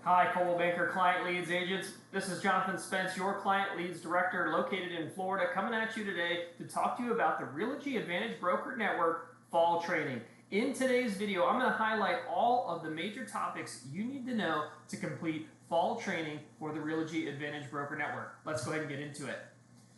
Hi, Coldwell Banker Client Leads Agents. This is Jonathan Spence, your Client Leads Director located in Florida, coming at you today to talk to you about the Realogy Advantage Broker Network Fall Training. In today's video, I'm going to highlight all of the major topics you need to know to complete fall training for the Realogy Advantage Broker Network. Let's go ahead and get into it.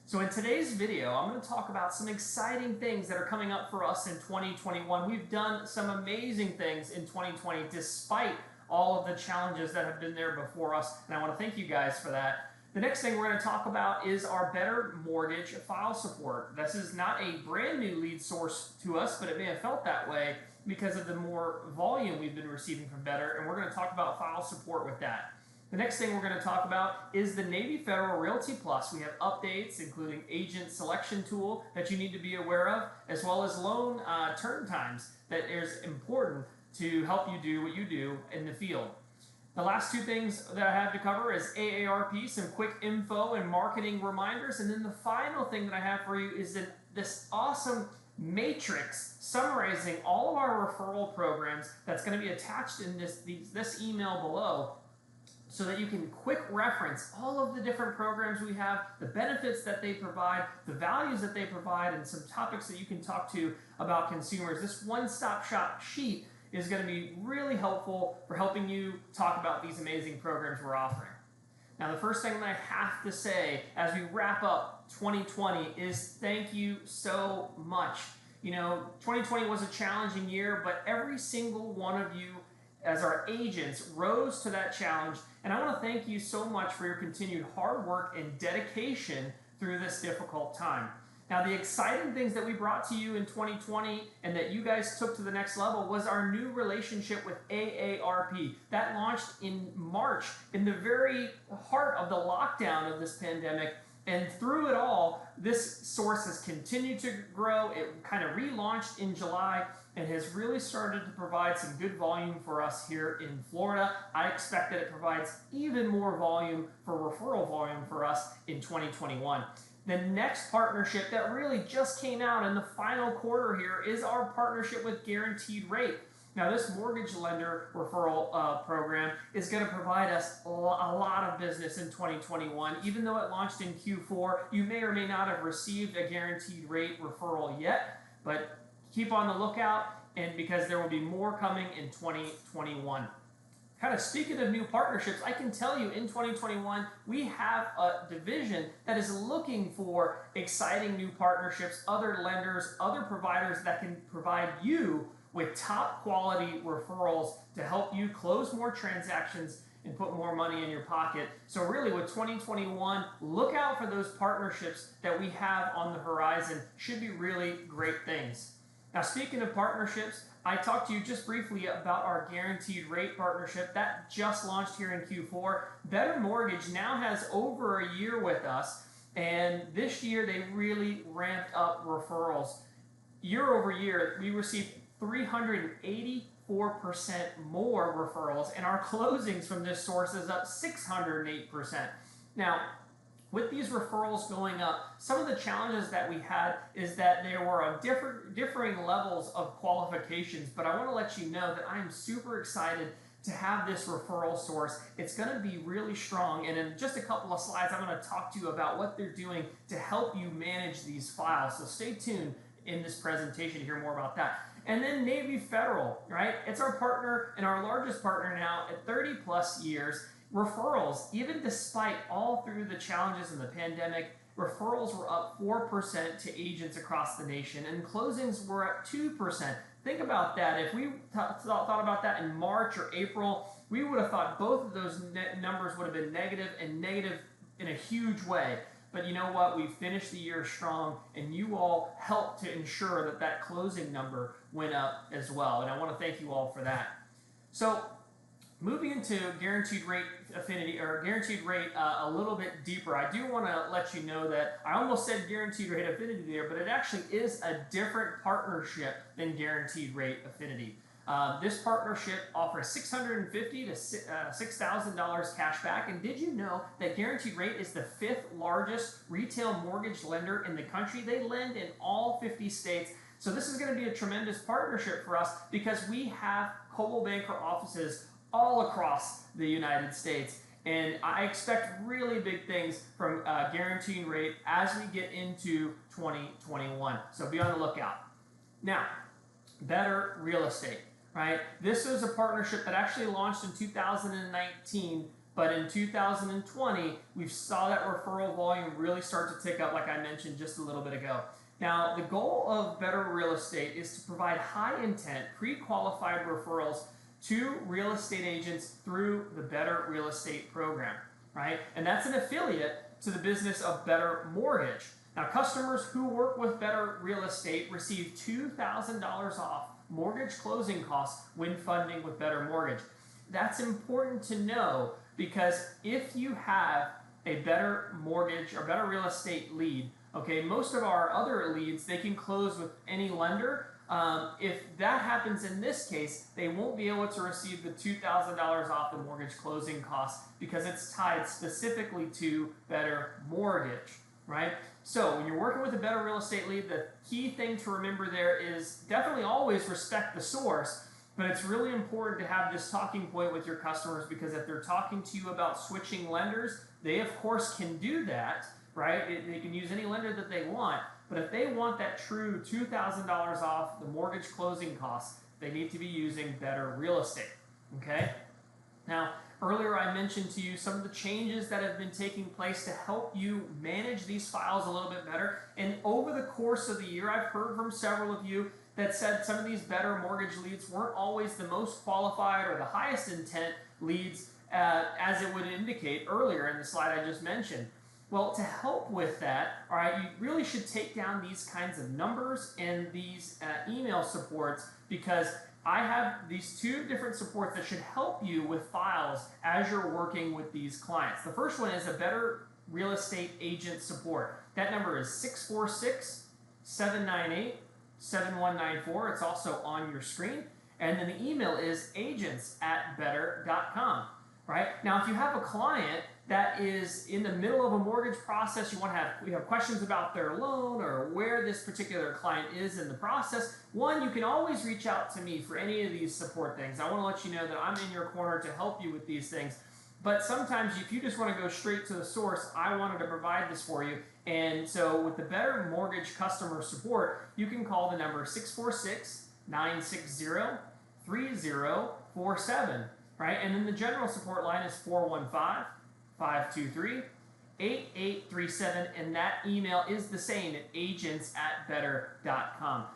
So in today's video, I'm going to talk about some exciting things that are coming up for us in 2021. We've done some amazing things in 2020 despite all of the challenges that have been there before us, and I want to thank you guys for that. The next thing we're going to talk about is our Better Mortgage file support. This is not a brand new lead source to us, but it may have felt that way because of the more volume we've been receiving from Better, and we're going to talk about file support with that. The next thing we're going to talk about is the Navy Federal Realty Plus. We have updates, including agent selection tool that you need to be aware of, as well as loan turn times that is important to help you do what you do in the field. The last two things that I have to cover is AARP, some quick info and marketing reminders, and then the final thing that I have for you is this awesome matrix summarizing all of our referral programs that's going to be attached in this email below, so that you can quick reference all of the different programs we have, the benefits that they provide, the values that they provide, and some topics that you can talk to about consumers. This one-stop shop sheet is going to be really helpful for helping you talk about these amazing programs we're offering. Now, the first thing that I have to say as we wrap up 2020 is thank you so much. You know, 2020 was a challenging year, but every single one of you as our agents rose to that challenge, and I want to thank you so much for your continued hard work and dedication through this difficult time. Now, the exciting things that we brought to you in 2020 and that you guys took to the next level was our new relationship with AARP. That launched in March, in the very heart of the lockdown of this pandemic. And through it all, this source has continued to grow. It kind of relaunched in July and has really started to provide some good volume for us here in Florida. I expect that it provides even more volume for referral volume for us in 2021. The next partnership that really just came out in the final quarter here is our partnership with Guaranteed Rate. Now, this mortgage lender referral program is going to provide us a lot of business in 2021. Even though it launched in Q4, you may or may not have received a Guaranteed Rate referral yet, but keep on the lookout, and because there will be more coming in 2021. Kind of speaking of new partnerships, I can tell you in 2021, we have a division that is looking for exciting new partnerships, other lenders, other providers that can provide you with top quality referrals to help you close more transactions and put more money in your pocket. So really with 2021, look out for those partnerships that we have on the horizon. Should be really great things. Now, speaking of partnerships, I talked to you just briefly about our Guaranteed Rate partnership. That just launched here in Q4. Better Mortgage now has over a year with us, and this year they really ramped up referrals. Year over year, we received 384% more referrals, and our closings from this source is up 608%. Now, with these referrals going up, some of the challenges that we had is that there were differing levels of qualifications, but I want to let you know that I am super excited to have this referral source. It's going to be really strong, and in just a couple of slides, I'm going to talk to you about what they're doing to help you manage these files. So stay tuned in this presentation to hear more about that. And then Navy Federal, right? It's our partner and our largest partner now at 30 plus years. Referrals, even despite all through the challenges in the pandemic, referrals were up 4% to agents across the nation, and closings were up 2%. Think about that. If we thought about that in March or April, we would have thought both of those numbers would have been negative, and negative in a huge way. But you know what? We finished the year strong, and you all helped to ensure that that closing number went up as well. And I want to thank you all for that. So, moving into Guaranteed Rate Affinity, or Guaranteed Rate a little bit deeper, I do want to let you know that I almost said Guaranteed Rate Affinity there, but it actually is a different partnership than Guaranteed Rate Affinity. This partnership offers $650 to $6,000 cash back. And did you know that Guaranteed Rate is the 5th largest retail mortgage lender in the country? They lend in all 50 states. So this is going to be a tremendous partnership for us because we have Coldwell Banker offices all across the United States. And I expect really big things from guaranteed rate as we get into 2021. So be on the lookout. Now, Better Real Estate, right? This is a partnership that actually launched in 2019, but in 2020, we saw that referral volume really start to tick up, like I mentioned just a little bit ago. Now, the goal of Better Real Estate is to provide high intent, pre-qualified referrals to real estate agents through the Better Real Estate program, right? And that's an affiliate to the business of Better Mortgage. Now, customers who work with Better Real Estate receive $2,000 off mortgage closing costs when funding with Better Mortgage. That's important to know because if you have a Better Mortgage or Better Real Estate lead, okay, most of our other leads, they can close with any lender. If that happens in this case, they won't be able to receive the $2,000 off the mortgage closing costs because it's tied specifically to Better Mortgage, right? So when you're working with a Better Real Estate lead, the key thing to remember there is definitely always respect the source, but it's really important to have this talking point with your customers because if they're talking to you about switching lenders, they of course can do that, right? They can use any lender that they want, but if they want that true $2,000 off the mortgage closing costs, they need to be using Better Real Estate, okay? Now, earlier I mentioned to you some of the changes that have been taking place to help you manage these files a little bit better. And over the course of the year, I've heard from several of you that said some of these Better Mortgage leads weren't always the most qualified or the highest intent leads as it would indicate earlier in the slide I just mentioned. Well, to help with that, all right, you really should take down these kinds of numbers and these email supports because I have these two different supports that should help you with files as you're working with these clients. The first one is a Better Real Estate Agent Support. That number is 646-798-7194. It's also on your screen. And then the email is agents@better.com, right? Now, if you have a client that is in the middle of a mortgage process, you have questions about their loan or where this particular client is in the process, one, you can always reach out to me for any of these support things. I want to let you know that I'm in your corner to help you with these things. But sometimes if you just want to go straight to the source, I wanted to provide this for you. And so with the Better Mortgage customer support, you can call the number 646-960-3047, right? And then the general support line is 415-523-8837, and that email is the same at agents@better.com.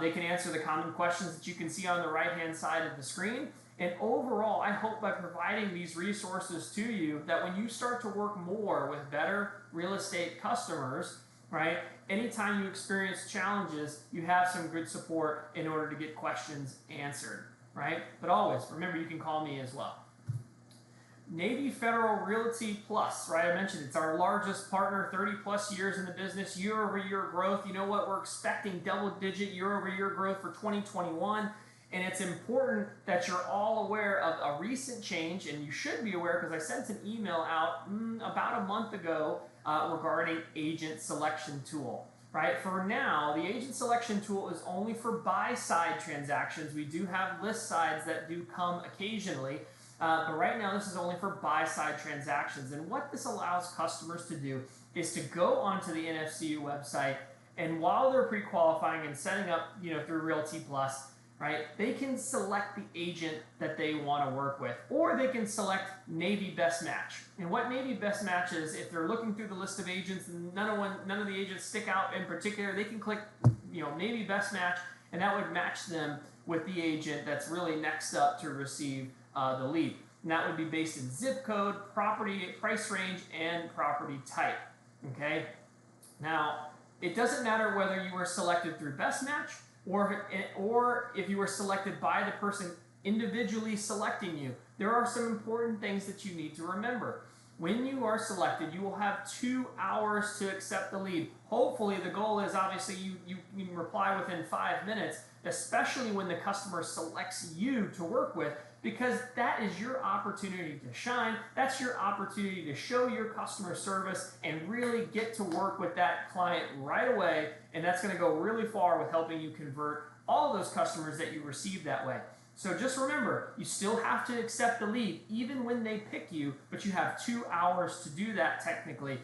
They can answer the common questions that you can see on the right-hand side of the screen. And overall, I hope by providing these resources to you that when you start to work more with Better Real Estate customers, right, anytime you experience challenges, you have some good support in order to get questions answered, right? But always, remember, you can call me as well. Navy Federal Realty Plus, right? I mentioned it's our largest partner, 30 plus years in the business, year-over-year growth. You know what? We're expecting double-digit year-over-year growth for 2021. And it's important that you're all aware of a recent change, and you should be aware because I sent an email out about a month ago regarding agent selection tool. Right? For now, the agent selection tool is only for buy-side transactions. We do have list sides that do come occasionally. But right now, this is only for buy-side transactions. And what this allows customers to do is to go onto the NFCU website, and while they're pre-qualifying and setting up, through Realty Plus, right, they can select the agent that they want to work with, or they can select Navy Best Match. And what Navy Best Match is, if they're looking through the list of agents and none of the agents stick out in particular, they can click, Navy Best Match, and that would match them with the agent that's really next up to receive the lead. And that would be based in zip code, property price range, and property type. Okay. Now, it doesn't matter whether you were selected through Best Match or if you were selected by the person individually selecting you. There are some important things that you need to remember. When you are selected, you will have 2 hours to accept the lead. Hopefully, the goal is obviously you can reply within 5 minutes, especially when the customer selects you to work with, because that is your opportunity to shine. That's your opportunity to show your customer service and really get to work with that client right away. And that's going to go really far with helping you convert all of those customers that you receive that way. So just remember, you still have to accept the lead even when they pick you, but you have 2 hours to do that technically.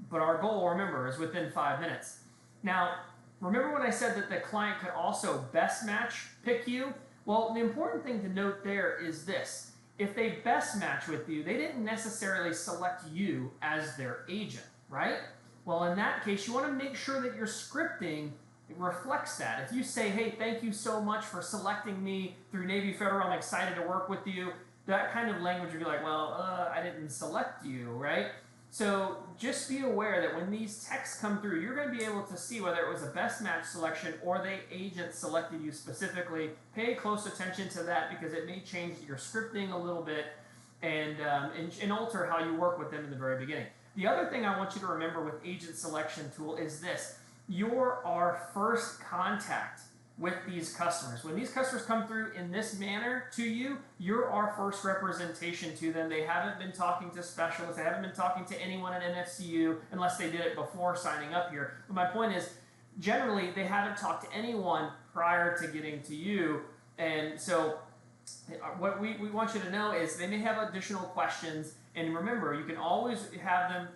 But our goal, remember, is within 5 minutes. Now, remember when I said that the client could also best match pick you? Well, the important thing to note there is this. If they best match with you, they didn't necessarily select you as their agent, right? Well, in that case, you want to make sure that your scripting reflects that. If you say, hey, thank you so much for selecting me through Navy Federal, I'm excited to work with you, that kind of language would be like, well, I didn't select you, right? So just be aware that when these texts come through, you're going to be able to see whether it was a best match selection or the agent selected you specifically. Pay close attention to that because it may change your scripting a little bit and alter how you work with them in the very beginning. The other thing I want you to remember with agent selection tool is this. You're our first contact with these customers. When these customers come through in this manner to you, you're our first representation to them. They haven't been talking to specialists. They haven't been talking to anyone at NFCU unless they did it before signing up here. But my point is, generally, they haven't talked to anyone prior to getting to you. And so what we want you to know is they may have additional questions. And remember, you can always have them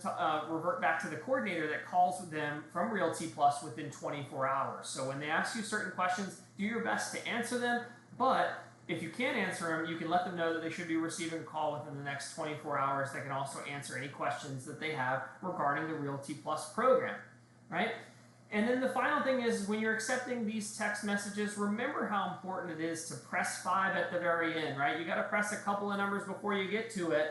revert back to the coordinator that calls them from Realty Plus within 24 hours. So when they ask you certain questions, do your best to answer them. But if you can't answer them, you can let them know that they should be receiving a call within the next 24 hours that can also answer any questions that they have regarding the Realty Plus program, right? And then the final thing is when you're accepting these text messages, remember how important it is to press 5 at the very end, right? You got to press a couple of numbers before you get to it.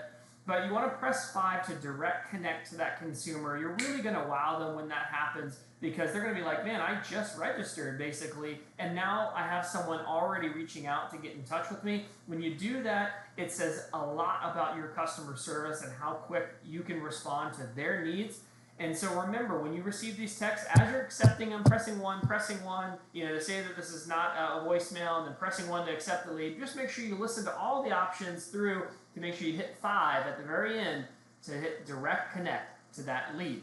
But you want to press 5 to direct connect to that consumer. You're really going to wow them when that happens because they're going to be like, man, I just registered basically, and now I have someone already reaching out to get in touch with me. When you do that, it says a lot about your customer service and how quick you can respond to their needs. And so remember, when you receive these texts, as you're accepting them, pressing 1, to say that this is not a voicemail, and then pressing 1 to accept the lead, just make sure you listen to all the options through to make sure you hit 5 at the very end to hit direct connect to that lead.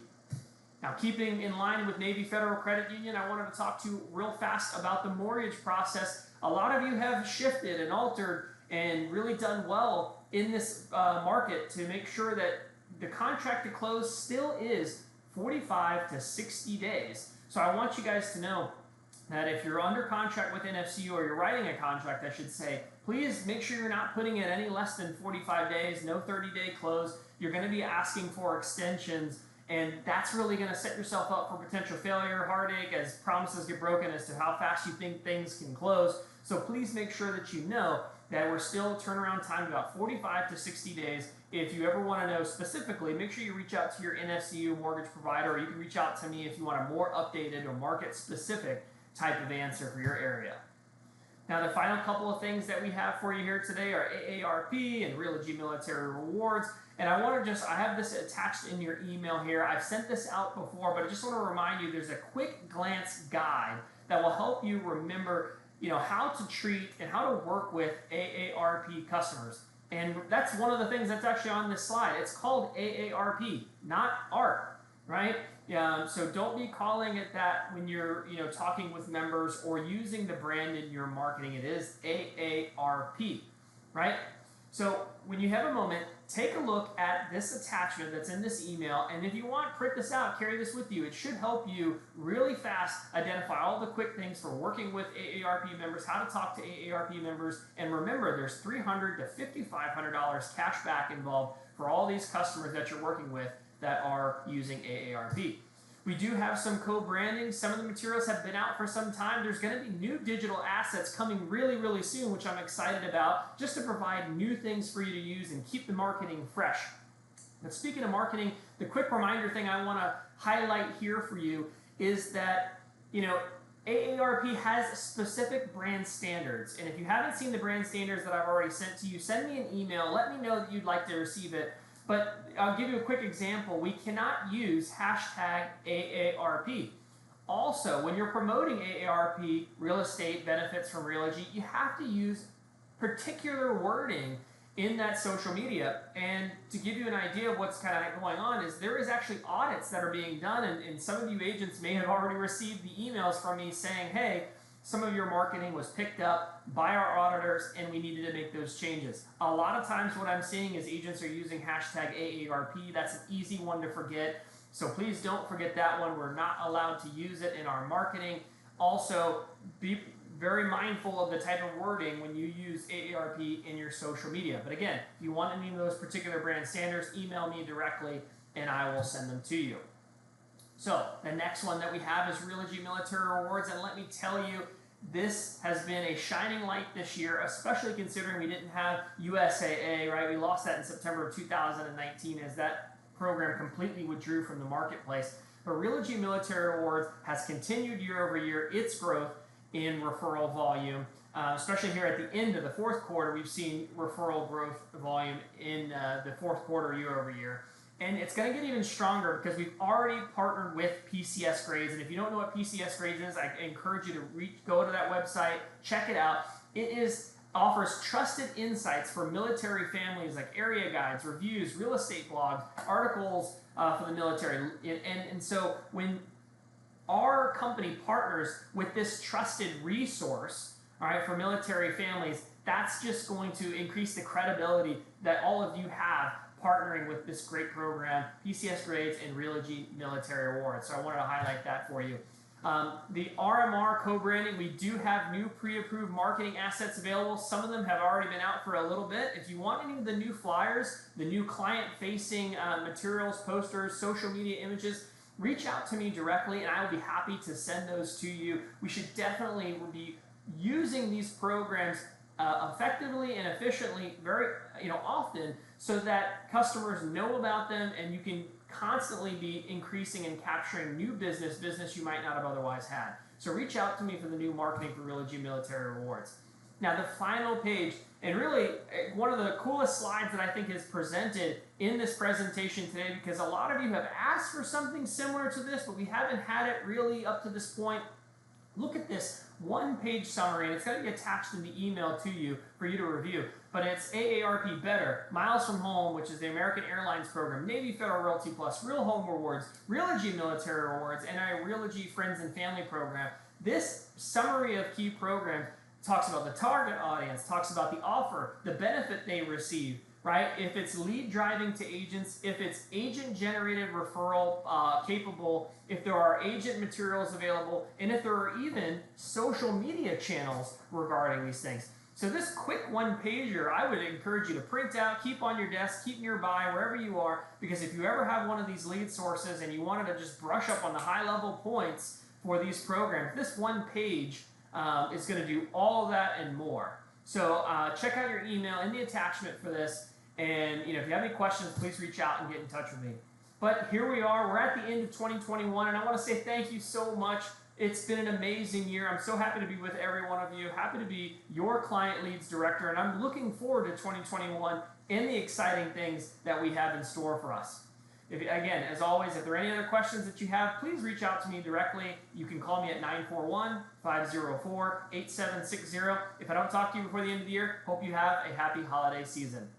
Now, keeping in line with Navy Federal Credit Union, I wanted to talk to you real fast about the mortgage process. A lot of you have shifted and altered and really done well in this market to make sure that the contract to close still is 45 to 60 days. So I want you guys to know that if you're under contract with NFCU or you're writing a contract, I should say, please make sure you're not putting it any less than 45 days, no 30-day close. You're going to be asking for extensions, and that's really going to set yourself up for potential failure, heartache, as promises get broken as to how fast you think things can close. So please make sure that you know that we're still turnaround time about 45 to 60 days. If you ever want to know specifically, make sure you reach out to your NFCU mortgage provider, or you can reach out to me if you want a more updated or market-specific type of answer for your area. Now, the final couple of things that we have for you here today are AARP and Realogy Military Rewards. And I have this attached in your email here. I've sent this out before, but I just want to remind you there's a quick glance guide that will help you remember, how to treat and how to work with AARP customers. And that's one of the things that's actually on this slide. It's called AARP, not ARP, right? So don't be calling it that when you're talking with members or using the brand in your marketing. It is AARP, right? So when you have a moment, take a look at this attachment that's in this email, and if you want, print this out, carry this with you. It should help you really fast identify all the quick things for working with AARP members, how to talk to AARP members, and remember there's $300 to $5,500 cash back involved for all these customers that you're working with that are using AARP. We do have some co-branding. Some of the materials have been out for some time. There's going to be new digital assets coming really, really soon, which I'm excited about, just to provide new things for you to use and keep the marketing fresh. But speaking of marketing, the quick reminder thing I want to highlight here for you is that, AARP has specific brand standards. And if you haven't seen the brand standards that I've already sent to you, send me an email. Let me know that you'd like to receive it. But I'll give you a quick example. We cannot use hashtag AARP. Also, when you're promoting AARP, real estate benefits from Realogy, you have to use particular wording in that social media. And to give you an idea of what's kind of going on is there is actually audits that are being done, and some of you agents may have already received the emails from me saying, hey, some of your marketing was picked up by our auditors and we needed to make those changes. A lot of times what I'm seeing is agents are using hashtag AARP. That's an easy one to forget. So please don't forget that one. We're not allowed to use it in our marketing. Also, be very mindful of the type of wording when you use AARP in your social media. But again, if you want any of those particular brand standards, email me directly and I will send them to you. So the next one that we have is Realogy Military Rewards, and let me tell you, this has been a shining light this year, especially considering we didn't have USAA, right? We lost that in September of 2019 as that program completely withdrew from the marketplace. But Realogy Military Rewards has continued year over year its growth in referral volume, especially here at the end of the fourth quarter. We've seen referral growth volume in the fourth quarter year over year. And it's going to get even stronger because we've already partnered with PCS Grades. And if you don't know what PCS Grades is, I encourage you to go to that website, check it out. It offers trusted insights for military families, like area guides, reviews, real estate blogs, articles for the military. And so when our company partners with this trusted resource, all right, for military families, that's just going to increase the credibility that all of you have partnering with this great program, PCS Grades and Realogy Military Awards. So I wanted to highlight that for you. The RMR co-branding, we do have new pre-approved marketing assets available. Some of them have already been out for a little bit. If you want any of the new flyers, the new client-facing materials, posters, social media images, reach out to me directly and I will be happy to send those to you. We should definitely be using these programs effectively and efficiently very often so that customers know about them and you can constantly be increasing and capturing new business you might not have otherwise had. So reach out to me for the new marketing for Realogy Military Rewards. Now the final page, and really one of the coolest slides that I think is presented in this presentation today, because a lot of you have asked for something similar to this, but we haven't had it really up to this point. Look at this one-page summary, and it's going to be attached in the email to you for you to review. But it's AARP Better, Miles from Home, which is the American Airlines program, Navy Federal Realty Plus, Real Home Rewards, Realogy Military Rewards, and our Realogy Friends and Family program. This summary of key programs talks about the target audience, talks about the offer, the benefit they receive, right? If it's lead driving to agents, if it's agent generated referral capable, if there are agent materials available, and if there are even social media channels regarding these things. So this quick one-pager, I would encourage you to print out, keep on your desk, keep nearby, wherever you are, because if you ever have one of these lead sources and you wanted to just brush up on the high-level points for these programs, this one page is going to do all of that and more. So check out your email in the attachment for this, and if you have any questions, please reach out and get in touch with me. But here we are, we're at the end of 2021, and I want to say thank you so much. It's been an amazing year. I'm so happy to be with every one of you, happy to be your Client Leads Director, and I'm looking forward to 2021 and the exciting things that we have in store for us. Again, as always, if there are any other questions that you have, please reach out to me directly. You can call me at 941-504-8760. If I don't talk to you before the end of the year, hope you have a happy holiday season.